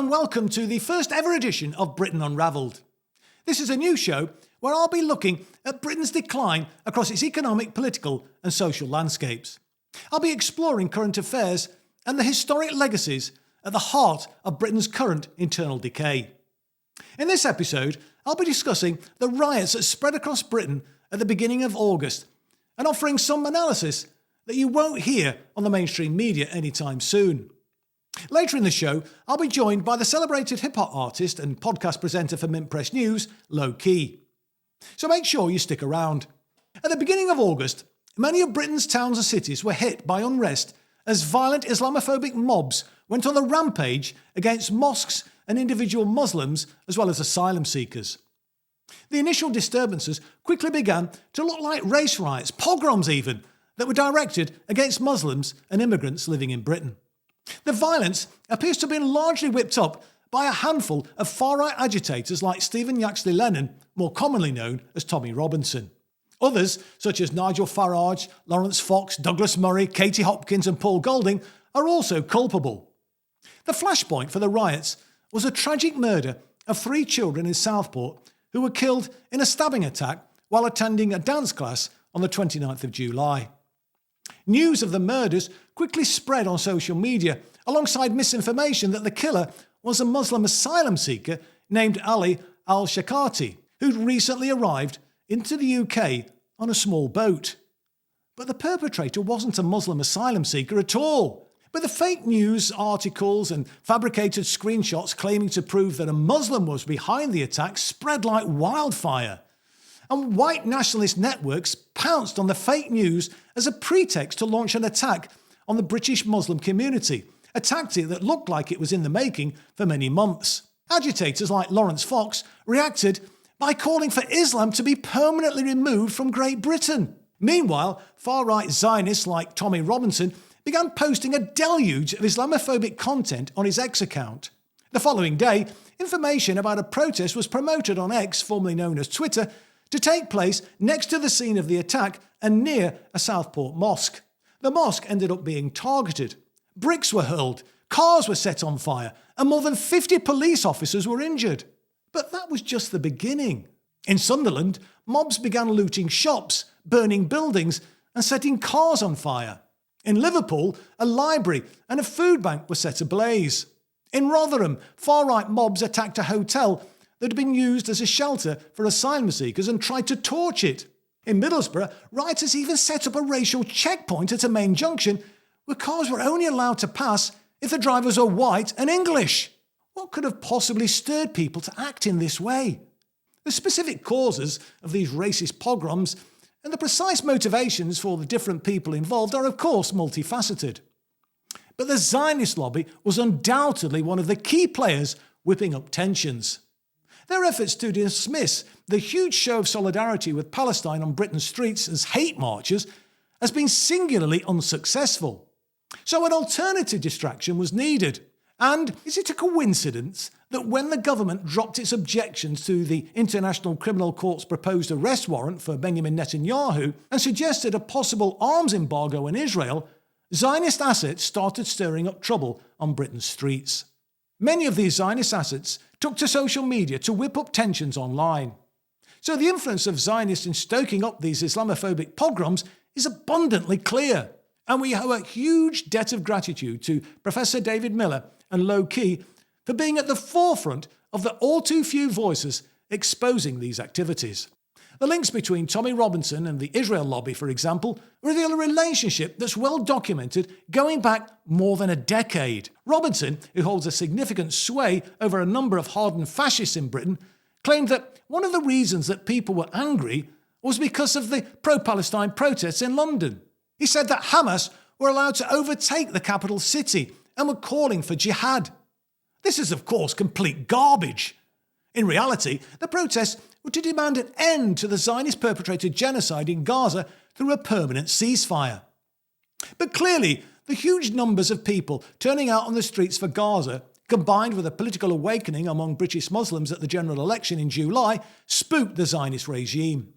and welcome to the first ever edition of Britain Unravelled. This is a new show where I'll be looking at Britain's decline across its economic, political and social landscapes. I'll be exploring current affairs and the historic legacies at the heart of Britain's current internal decay. In this episode, I'll be discussing the riots that spread across Britain at the beginning of August and offering some analysis that you won't hear on the mainstream media anytime soon. Later in the show, I'll be joined by the celebrated hip-hop artist and podcast presenter for Mint Press News, Lowkey. So make sure you stick around. At the beginning of August, many of Britain's towns and cities were hit by unrest as violent Islamophobic mobs went on the rampage against mosques and individual Muslims as well as asylum seekers. The initial disturbances quickly began to look like race riots, pogroms even, that were directed against Muslims and immigrants living in Britain. The violence appears to have been largely whipped up by a handful of far-right agitators like Stephen Yaxley Lennon, more commonly known as Tommy Robinson. Others, such as Nigel Farage, Lawrence Fox, Douglas Murray, Katie Hopkins and Paul Golding, are also culpable. The flashpoint for the riots was a tragic murder of 3 children in Southport who were killed in a stabbing attack while attending a dance class on the 29th of July. News of the murders quickly spread on social media, alongside misinformation that the killer was a Muslim asylum seeker named Ali al-Shakati, who'd recently arrived into the UK on a small boat. But the perpetrator wasn't a Muslim asylum seeker at all. But the fake news articles and fabricated screenshots claiming to prove that a Muslim was behind the attack spread like wildfire. And white nationalist networks pounced on the fake news as a pretext to launch an attack on the British Muslim community, a tactic that looked like it was in the making for many months. Agitators like Lawrence Fox reacted by calling for Islam to be permanently removed from Great Britain. Meanwhile, far-right Zionists like Tommy Robinson began posting a deluge of Islamophobic content on his X account. The following day, information about a protest was promoted on X, formerly known as Twitter, to take place next to the scene of the attack and near a Southport mosque. The mosque ended up being targeted. Bricks were hurled, cars were set on fire, and more than 50 police officers were injured. But that was just the beginning. In Sunderland, mobs began looting shops, burning buildings, and setting cars on fire. In Liverpool, a library and a food bank were set ablaze. In Rotherham, far-right mobs attacked a hotel that had been used as a shelter for asylum seekers and tried to torch it. In Middlesbrough, rioters even set up a racial checkpoint at a main junction where cars were only allowed to pass if the drivers were white and English. What could have possibly stirred people to act in this way? The specific causes of these racist pogroms and the precise motivations for the different people involved are of course multifaceted. But the Zionist lobby was undoubtedly one of the key players whipping up tensions. Their efforts to dismiss the huge show of solidarity with Palestine on Britain's streets as hate marches has been singularly unsuccessful. So an alternative distraction was needed. And is it a coincidence that when the government dropped its objections to the International Criminal Court's proposed arrest warrant for Benjamin Netanyahu and suggested a possible arms embargo on Israel, Zionist assets started stirring up trouble on Britain's streets? Many of these Zionist assets took to social media to whip up tensions online. So the influence of Zionists in stoking up these Islamophobic pogroms is abundantly clear. And we owe a huge debt of gratitude to Professor David Miller and Lowkey for being at the forefront of the all too few voices exposing these activities. The links between Tommy Robinson and the Israel lobby, for example, reveal a relationship that's well documented going back more than a decade. Robinson, who holds a significant sway over a number of hardened fascists in Britain, claimed that one of the reasons that people were angry was because of the pro-Palestine protests in London. He said that Hamas were allowed to overtake the capital city and were calling for jihad. This is, of course, complete garbage. In reality, the protests were to demand an end to the Zionist-perpetrated genocide in Gaza through a permanent ceasefire. But clearly, the huge numbers of people turning out on the streets for Gaza, combined with a political awakening among British Muslims at the general election in July, spooked the Zionist regime.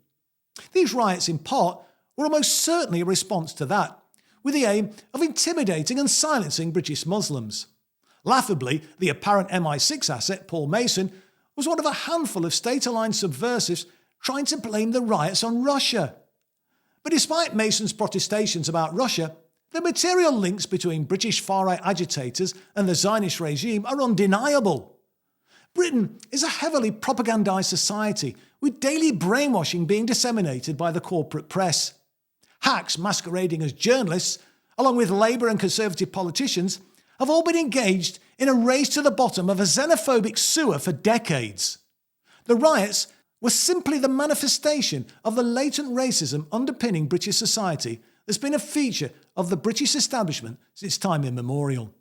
These riots, in part, were almost certainly a response to that, with the aim of intimidating and silencing British Muslims. Laughably, the apparent MI6 asset, Paul Mason, was one of a handful of state-aligned subversives trying to blame the riots on Russia. But despite Mason's protestations about Russia, the material links between British far-right agitators and the Zionist regime are undeniable. Britain is a heavily propagandised society, with daily brainwashing being disseminated by the corporate press. Hacks masquerading as journalists, along with Labour and Conservative politicians, have all been engaged in a race to the bottom of a xenophobic sewer for decades. The riots were simply the manifestation of the latent racism underpinning British society that's been a feature of the British establishment since time immemorial.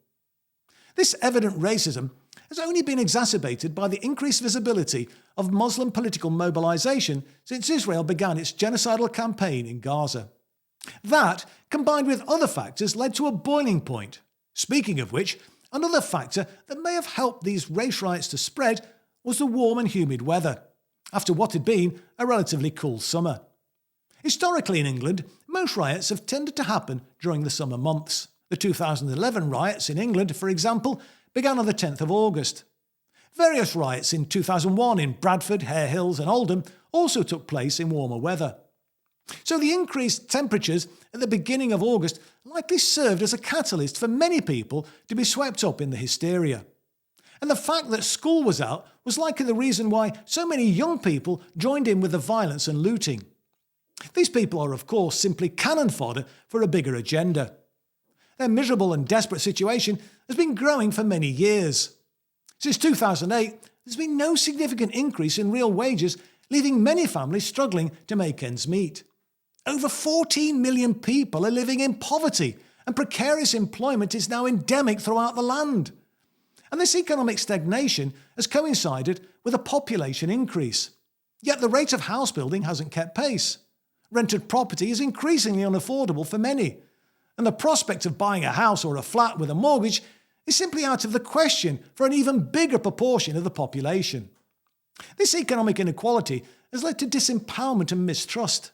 This evident racism has only been exacerbated by the increased visibility of Muslim political mobilisation since Israel began its genocidal campaign in Gaza. That, combined with other factors, led to a boiling point. Speaking of which, another factor that may have helped these race riots to spread was the warm and humid weather, after what had been a relatively cool summer. Historically in England, most riots have tended to happen during the summer months. The 2011 riots in England, for example, began on the 10th of August. Various riots in 2001 in Bradford, Hare Hills and Oldham also took place in warmer weather. So the increased temperatures at the beginning of August likely served as a catalyst for many people to be swept up in the hysteria. And the fact that school was out was likely the reason why so many young people joined in with the violence and looting. These people are, of course, simply cannon fodder for a bigger agenda. Their miserable and desperate situation has been growing for many years. Since 2008, there's been no significant increase in real wages, leaving many families struggling to make ends meet. Over 14 million people are living in poverty, and precarious employment is now endemic throughout the land. And this economic stagnation has coincided with a population increase. Yet the rate of house building hasn't kept pace. Rented property is increasingly unaffordable for many, and the prospect of buying a house or a flat with a mortgage is simply out of the question for an even bigger proportion of the population. This economic inequality has led to disempowerment and mistrust.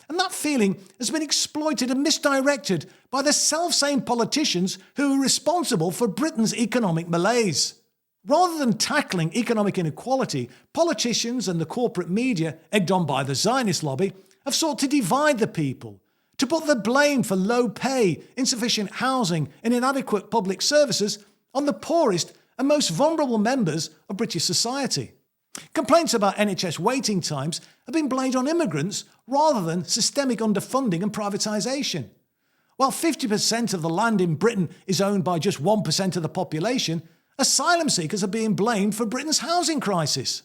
And that feeling has been exploited and misdirected by the self-same politicians who are responsible for Britain's economic malaise. Rather than tackling economic inequality, politicians and the corporate media, egged on by the Zionist lobby, have sought to divide the people, to put the blame for low pay, insufficient housing and inadequate public services on the poorest and most vulnerable members of British society. Complaints about NHS waiting times have been blamed on immigrants rather than systemic underfunding and privatisation. While 50% of the land in Britain is owned by just 1% of the population, asylum seekers are being blamed for Britain's housing crisis.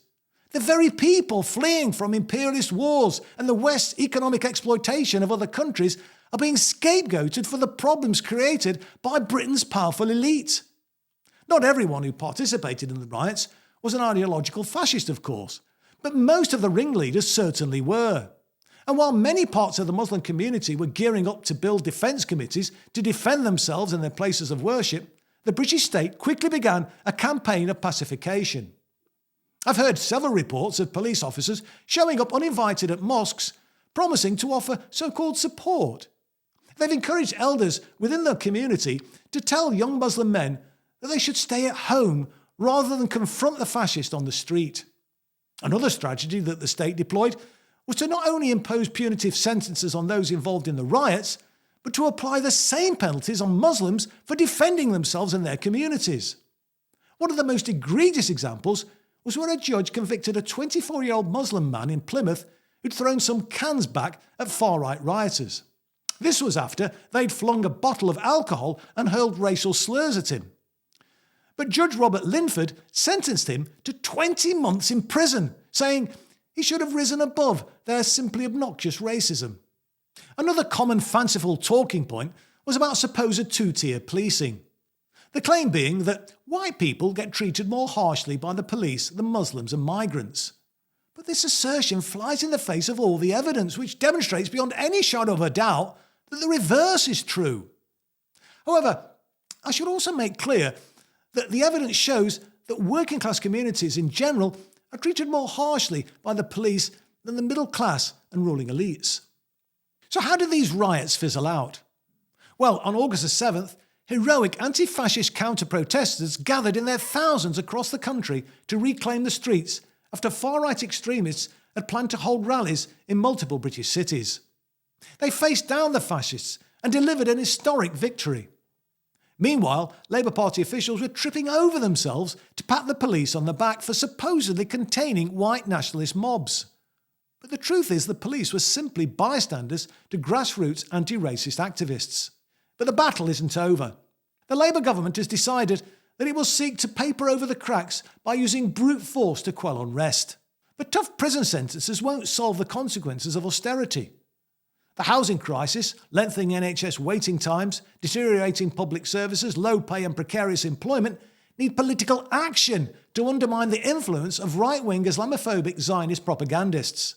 The very people fleeing from imperialist wars and the West's economic exploitation of other countries are being scapegoated for the problems created by Britain's powerful elite. Not everyone who participated in the riots was an ideological fascist, of course, but most of the ringleaders certainly were. And while many parts of the Muslim community were gearing up to build defence committees to defend themselves and their places of worship, the British state quickly began a campaign of pacification. I've heard several reports of police officers showing up uninvited at mosques, promising to offer so-called support. They've encouraged elders within the community to tell young Muslim men that they should stay at home rather than confront the fascist on the street. Another strategy that the state deployed was to not only impose punitive sentences on those involved in the riots, but to apply the same penalties on Muslims for defending themselves and their communities. One of the most egregious examples was where a judge convicted a 24-year-old Muslim man in Plymouth who'd thrown some cans back at far-right rioters. This was after they'd flung a bottle of alcohol and hurled racial slurs at him. But Judge Robert Linford sentenced him to 20 months in prison, saying he should have risen above their simply obnoxious racism. Another common fanciful talking point was about supposed two-tier policing. The claim being that white people get treated more harshly by the police than Muslims and migrants. But this assertion flies in the face of all the evidence, which demonstrates beyond any shadow of a doubt that the reverse is true. However, I should also make clear that the evidence shows that working class communities in general are treated more harshly by the police than the middle class and ruling elites. So how did these riots fizzle out? Well, on August the 7th, Heroic anti-fascist counter-protesters gathered in their thousands across the country to reclaim the streets after far-right extremists had planned to hold rallies in multiple British cities. They faced down the fascists and delivered an historic victory. Meanwhile, Labour Party officials were tripping over themselves to pat the police on the back for supposedly containing white nationalist mobs. But the truth is the police were simply bystanders to grassroots anti-racist activists. But the battle isn't over. The Labour government has decided that it will seek to paper over the cracks by using brute force to quell unrest. But tough prison sentences won't solve the consequences of austerity. The housing crisis, lengthening NHS waiting times, deteriorating public services, low pay and precarious employment need political action to undermine the influence of right-wing Islamophobic Zionist propagandists.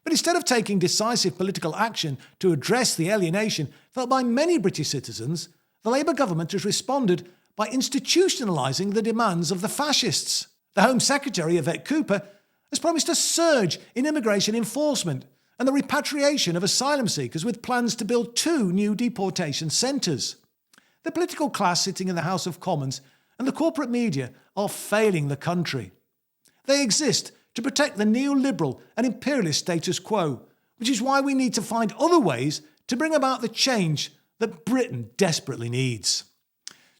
But instead of taking decisive political action to address the alienation felt by many British citizens, the Labour government has responded by institutionalising the demands of the fascists. The Home Secretary, Yvette Cooper, has promised a surge in immigration enforcement and the repatriation of asylum seekers with plans to build 2 new deportation centres. The political class sitting in the House of Commons and the corporate media are failing the country. They exist to protect the neoliberal and imperialist status quo, which is why we need to find other ways to bring about the change that Britain desperately needs.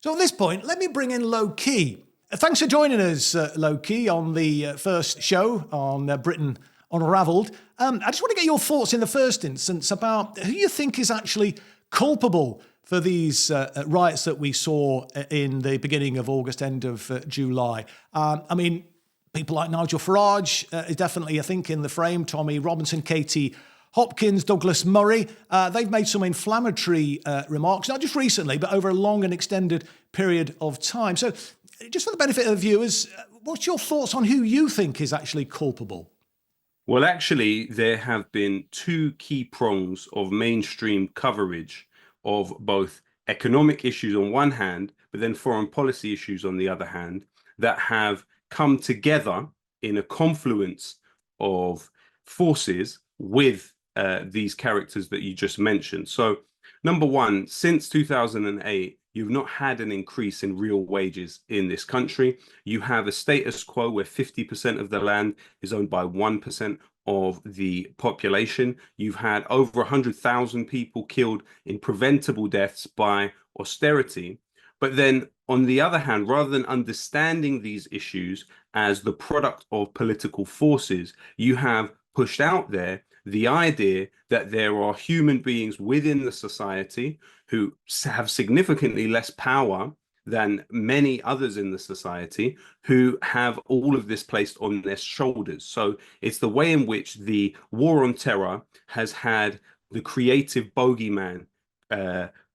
So at this point, let me bring in Lowkey. Thanks for joining us, Lowkey, on the first show on Britain Unravelled. I just want to get your thoughts in the first instance about who you think is actually culpable for these riots that we saw in the beginning of August, end of July. People like Nigel Farage is definitely, I think, in the frame. Tommy Robinson, Katie Hopkins, Douglas Murray. They've made some inflammatory remarks, not just recently, but over a long and extended period of time. So just for the benefit of viewers, what's your thoughts on who you think is actually culpable? Well, actually, there have been 2 key prongs of mainstream coverage of both economic issues on one hand, but then foreign policy issues on the other hand, that have come together in a confluence of forces with these characters that you just mentioned. So, number one, since 2008, you've not had an increase in real wages in this country. You have a status quo where 50% of the land is owned by 1% of the population. You've had over 100,000 people killed in preventable deaths by austerity. But then, on the other hand, rather than understanding these issues as the product of political forces, you have pushed out there the idea that there are human beings within the society who have significantly less power than many others in the society, who have all of this placed on their shoulders. So it's the way in which the war on terror has had the creative bogeyman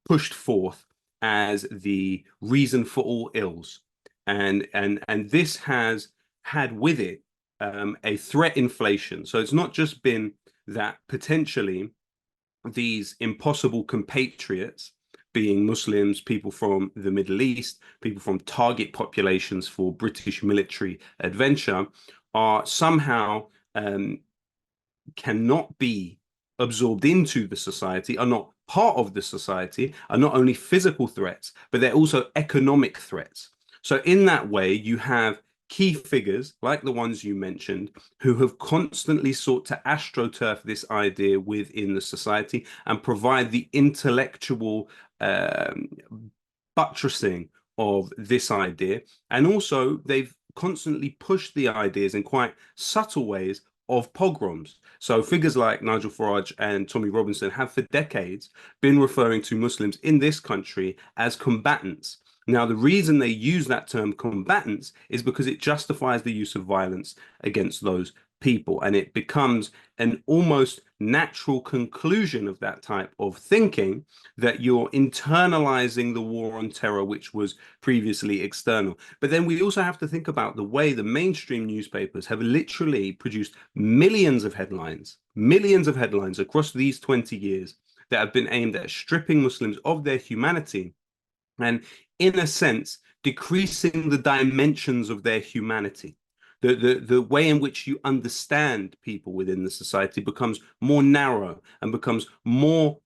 pushed forth as the reason for all ills. And this has had with it a threat inflation. So it's not just been that potentially these impossible compatriots, being Muslims, people from the Middle East, people from target populations for British military adventure, are somehow cannot be absorbed into the society, are not part of the society, are not only physical threats, but they're also economic threats. So in that way, you have key figures like the ones you mentioned who have constantly sought to astroturf this idea within the society and provide the intellectual buttressing of this idea. And also they've constantly pushed the ideas in quite subtle ways of pogroms. So figures like Nigel Farage and Tommy Robinson have for decades been referring to Muslims in this country as combatants. Now, the reason they use that term combatants is because it justifies the use of violence against those people. And it becomes an almost natural conclusion of that type of thinking that you're internalizing the war on terror, which was previously external. But then we also have to think about the way the mainstream newspapers have literally produced millions of headlines across these 20 years that have been aimed at stripping Muslims of their humanity and, in a sense, decreasing the dimensions of their humanity. The way in which you understand people within the society becomes more narrow and becomes more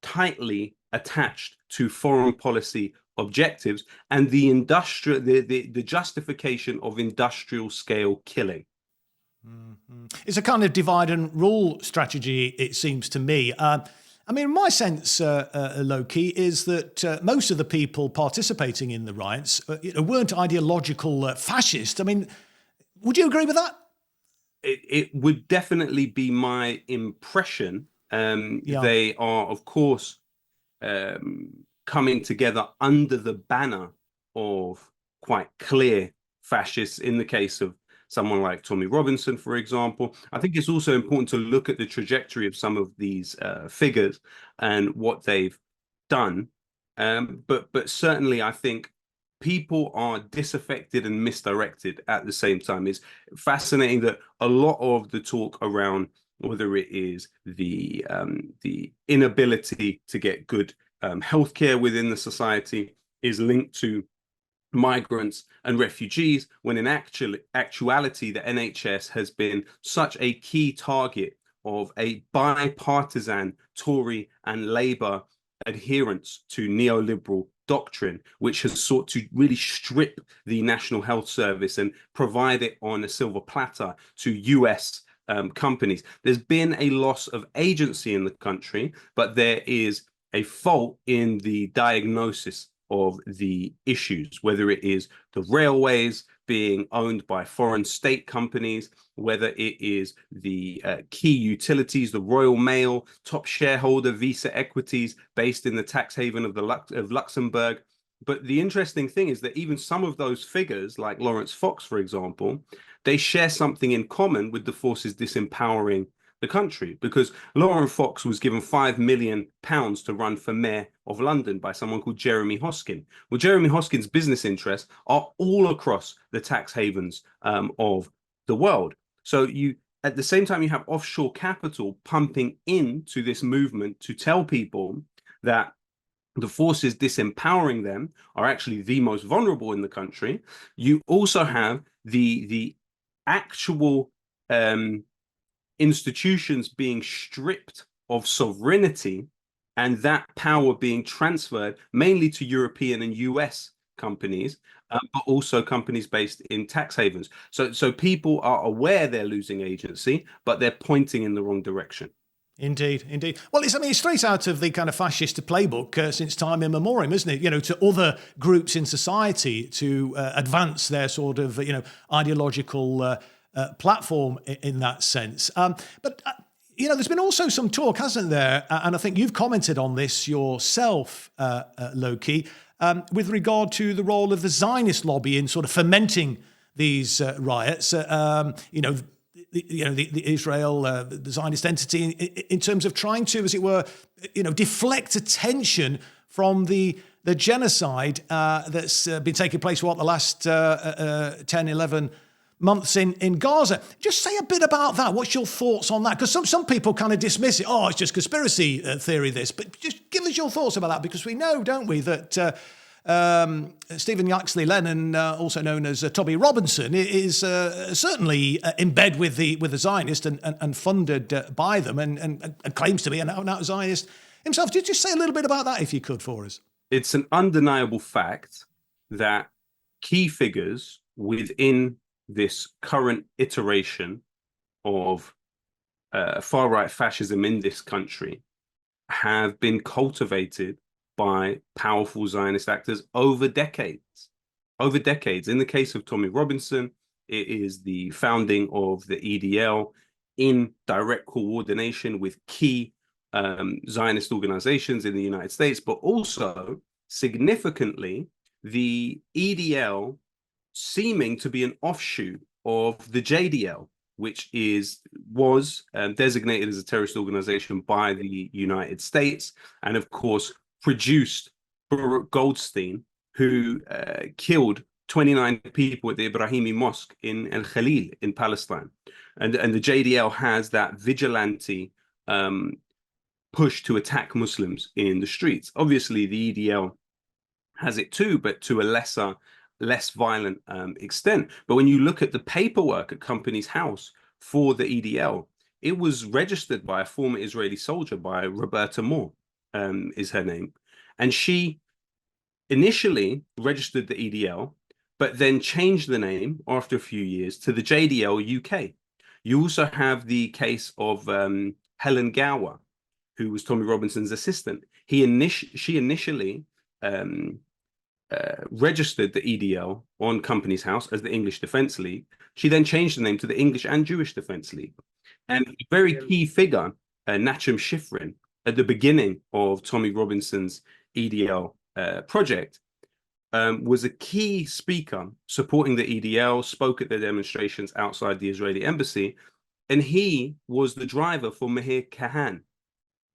tightly attached to foreign policy objectives and the industrial, the justification of industrial scale killing. It's a kind of divide and rule strategy, it seems to me. I mean, my sense, Lowkey, is that most of the people participating in the riots weren't ideological fascists. I mean, would you agree with that? It would definitely be my impression. They are, of course, coming together under the banner of quite clear fascists. In the case of someone like Tommy Robinson, for example, I think it's also important to look at the trajectory of some of these figures and what they've done. But certainly, I think people are disaffected and misdirected at the same time. It's fascinating that a lot of the talk around whether it is the inability to get good healthcare within the society is linked to migrants and refugees, when in actuality, the NHS has been such a key target of a bipartisan Tory and Labour adherence to neoliberal doctrine, which has sought to really strip the National Health Service and provide it on a silver platter to US companies. There's been a loss of agency in the country, but there is a fault in the diagnosis of the issues, whether it is the railways being owned by foreign state companies, whether it is the key utilities, the Royal Mail, top shareholder Visa Equities based in the tax haven of Luxembourg. But the interesting thing is that even some of those figures, like Lawrence Fox, for example, they share something in common with the forces disempowering the country, because Lawrence Fox was given £5 million to run for mayor of London by someone called Jeremy Hoskin. Well, Jeremy Hoskin's business interests are all across the tax havens of the world. So you, at the same time, you have offshore capital pumping into this movement to tell people that the forces disempowering them are actually the most vulnerable in the country. You also have the actual institutions being stripped of sovereignty, and that power being transferred mainly to European and US companies, but also companies based in tax havens. So people are aware they're losing agency, but they're pointing in the wrong direction. Indeed, indeed. Well, it's straight out of the kind of fascist playbook since time immemorial, isn't it? To other groups in society to advance their sort of, ideological platform in that sense. But there's been also some talk, hasn't there? And I think you've commented on this yourself, Lowkey, with regard to the role of the Zionist lobby in sort of fomenting these riots. The Israel, the Zionist entity, in terms of trying to, as it were, deflect attention from the genocide that's been taking place, the last 10, 11 months in Gaza. Just say a bit about that. What's your thoughts on that? Because some people kind of dismiss it. Oh, it's just conspiracy theory, this. But just give us your thoughts about that, because we know, don't we, that Stephen Yaxley Lennon, also known as Tommy Robinson, is certainly in bed with the Zionist and funded by them, and claims to be an out-and-out Zionist himself. Just say a little bit about that, if you could, for us. It's an undeniable fact that key figures within this current iteration of far-right fascism in this country have been cultivated by powerful Zionist actors over decades. Over decades. In the case of Tommy Robinson, it is the founding of the EDL in direct coordination with key Zionist organizations in the United States, but also significantly the EDL seeming to be an offshoot of the JDL, which was designated as a terrorist organization by the United States, and of course produced Baruch Goldstein, who killed 29 people at the Ibrahimi Mosque in El Khalil in Palestine. And the JDL has that vigilante push to attack Muslims in the streets. Obviously, the EDL has it too, but to a less violent extent. But when you look at the paperwork at Companies House for the EDL, it was registered by a former Israeli soldier, by Roberta Moore, is her name. And she initially registered the EDL, but then changed the name after a few years to the JDL UK. You also have the case of Helen Gower, who was Tommy Robinson's assistant. She initially registered the EDL on Companies House as the English Defence League. She then changed the name to the English and Jewish Defence League. And a very key figure, Nachum Shifrin, at the beginning of Tommy Robinson's EDL project, was a key speaker supporting the EDL, spoke at the demonstrations outside the Israeli embassy, and he was the driver for Meir Kahan.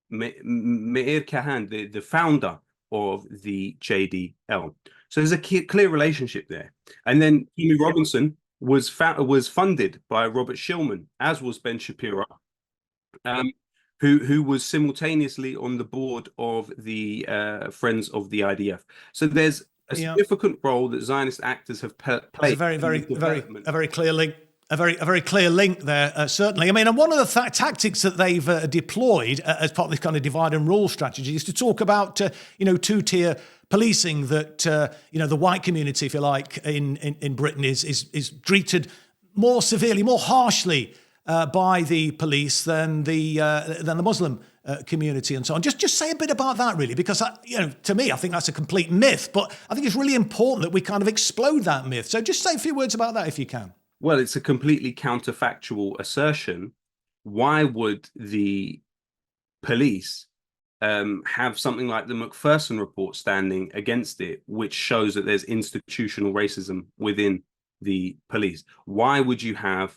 Meir Kahan, the founder of the JDL. So there's a clear relationship there. And then Tommy Robinson was funded by Robert Shillman, as was Ben Shapiro, who was simultaneously on the board of the Friends of the IDF. So there's a significant role that Zionist actors have played. It's a very clear link. A very clear link there, certainly. I mean, and one of the tactics that they've deployed as part of this kind of divide and rule strategy is to talk about, two-tier policing, that, the white community, if you like, in Britain is treated more severely, more harshly by the police than the Muslim community and so on. Just say a bit about that, really, because, to me, I think that's a complete myth, but I think it's really important that we kind of explode that myth. So just say a few words about that if you can. Well, it's a completely counterfactual assertion. Why would the police have something like the McPherson report standing against it, which shows that there's institutional racism within the police? Why would you have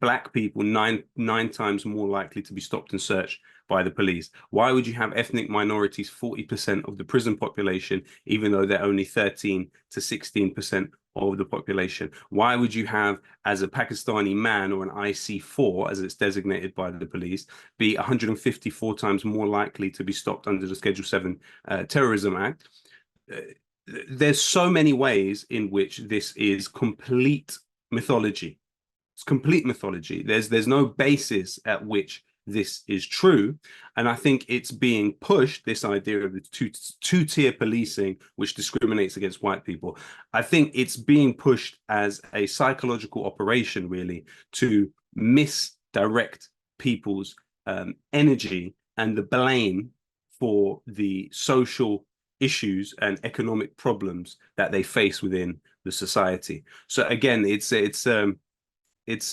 black people nine times more likely to be stopped and searched by the police? Why would you have ethnic minorities 40% of the prison population, even though they're only 13 to 16% of the population? Why would you have, as a Pakistani man, or an IC4, as it's designated by the police, be 154 times more likely to be stopped under the Schedule 7 Terrorism Act? There's so many ways in which this is complete mythology. It's complete mythology. There's no basis at which this is true. And I think it's being pushed, this idea of the two-tier policing, which discriminates against white people. I think it's being pushed as a psychological operation, really, to misdirect people's energy and the blame for the social issues and economic problems that they face within the society. So again, it's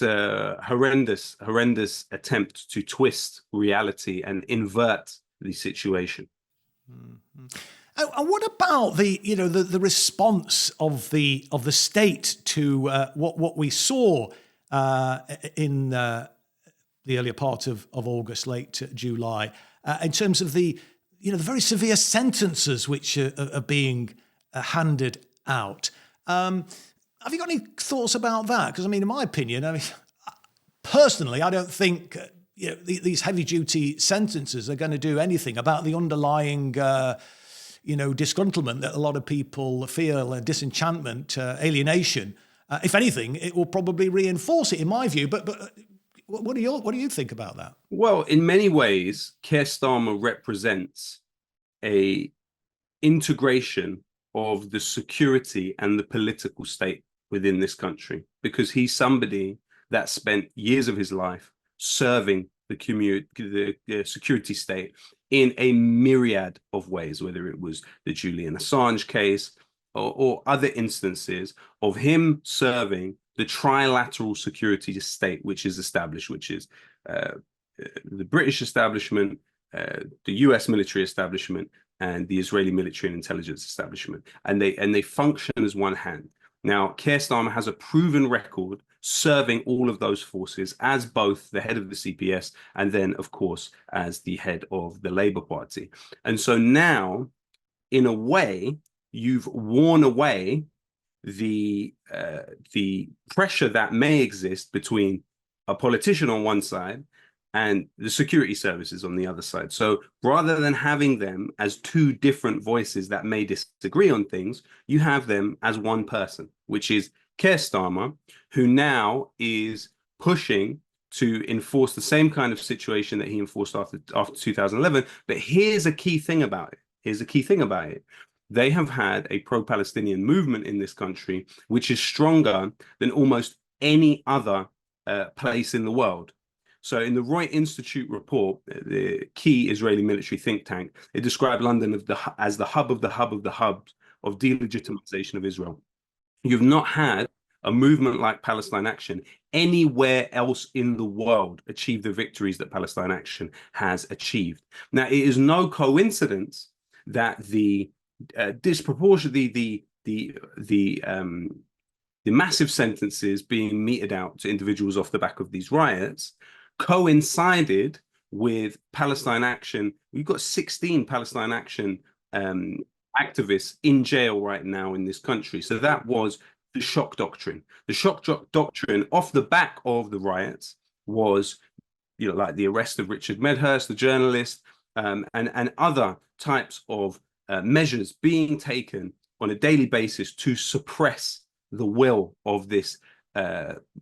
a horrendous attempt to twist reality and invert the situation. Mm-hmm. And what about the response of the state to what we saw in the earlier part of August, late July, in terms of the very severe sentences which are being handed out? Have you got any thoughts about that? Because, I mean, in my opinion, personally, I don't think these heavy-duty sentences are going to do anything about the underlying, disgruntlement that a lot of people feel, disenchantment, alienation. If anything, it will probably reinforce it, in my view. But what do you think about that? Well, in many ways, Keir Starmer represents a integration of the security and the political state within this country, because he's somebody that spent years of his life serving the security state in a myriad of ways, whether it was the Julian Assange case or other instances of him serving the trilateral security state, which is established, which is the British establishment, the US military establishment, and the Israeli military and intelligence establishment. And they function as one hand. Now, Keir Starmer has a proven record serving all of those forces as both the head of the CPS and then, of course, as the head of the Labour Party. And so now, in a way, you've worn away the pressure that may exist between a politician on one side and the security services on the other side. So rather than having them as two different voices that may disagree on things, you have them as one person, which is Keir Starmer, who now is pushing to enforce the same kind of situation that he enforced after 2011. But here's a key thing about it. here's the key thing about it. They have had a pro-Palestinian movement in this country, which is stronger than almost any other place in the world. So in the Roy Institute report, the key Israeli military think tank, it described London as the hub of the hub of the hubs of delegitimization of Israel. You've not had a movement like Palestine Action anywhere else in the world achieve the victories that Palestine Action has achieved. Now, it is no coincidence that the disproportionately the massive sentences being meted out to individuals off the back of these riots coincided with Palestine Action. We've got 16 Palestine Action activists in jail right now in this country. So that was the shock doctrine. The shock doctrine off the back of the riots was, like the arrest of Richard Medhurst, the journalist, and other types of measures being taken on a daily basis to suppress the will of this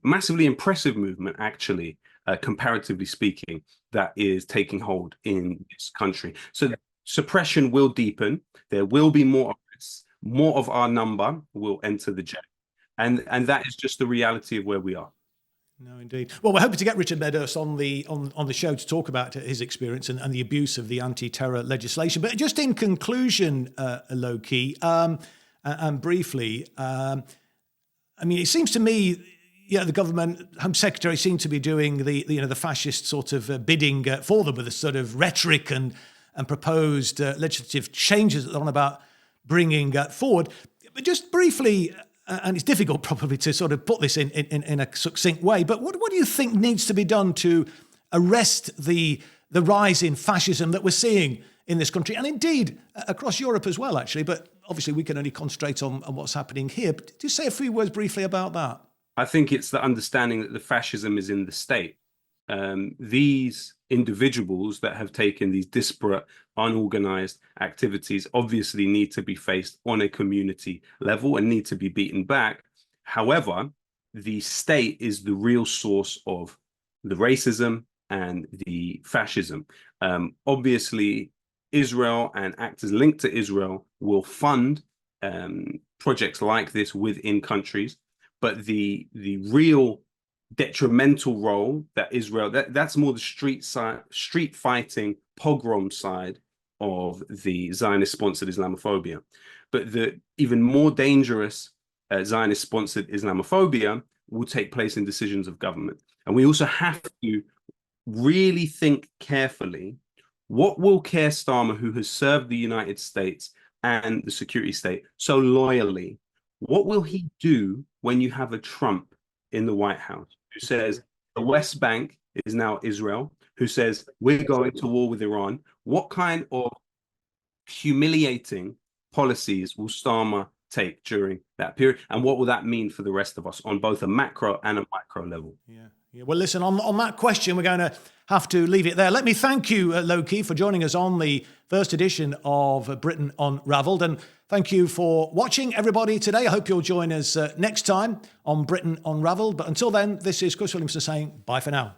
massively impressive movement, actually, comparatively speaking, that is taking hold in this country. So suppression will deepen. There will be more arrests. More of our number will enter the jail. And that is just the reality of where we are. No, indeed. Well, we're hoping to get Richard Medhurst on the show to talk about his experience and the abuse of the anti-terror legislation. But just in conclusion, Lowkey, and briefly, it seems to me, the government Home Secretary seemed to be doing the fascist sort of bidding for them with a sort of rhetoric and proposed legislative changes that they're on about bringing forward. But just briefly, and it's difficult probably to sort of put this in a succinct way, but what do you think needs to be done to arrest the rise in fascism that we're seeing in this country, and indeed across Europe as well, actually? But obviously we can only concentrate on what's happening here. But do you say a few words briefly about that? I think it's the understanding that the fascism is in the state. These individuals that have taken these disparate, unorganized activities obviously need to be faced on a community level and need to be beaten back. However, the state is the real source of the racism and the fascism. Obviously, Israel and actors linked to Israel will fund projects like this within countries, but the real detrimental role that Israel, that's more the street fighting pogrom side of the Zionist sponsored Islamophobia. But the even more dangerous Zionist sponsored Islamophobia will take place in decisions of government. And we also have to really think carefully, what will Keir Starmer, who has served the United States and the security state so loyally, what will he do when you have a Trump in the White House who says the West Bank is now Israel, who says we're going to war with Iran? What kind of humiliating policies will Starmer take during that period? And what will that mean for the rest of us on both a macro and a micro level? Yeah. Well, listen, on that question, we're going to have to leave it there. Let me thank you, Lowkey, for joining us on the first edition of Britain Unravelled. And thank you for watching, everybody, today. I hope you'll join us next time on Britain Unravelled. But until then, this is Chris Williamson saying bye for now.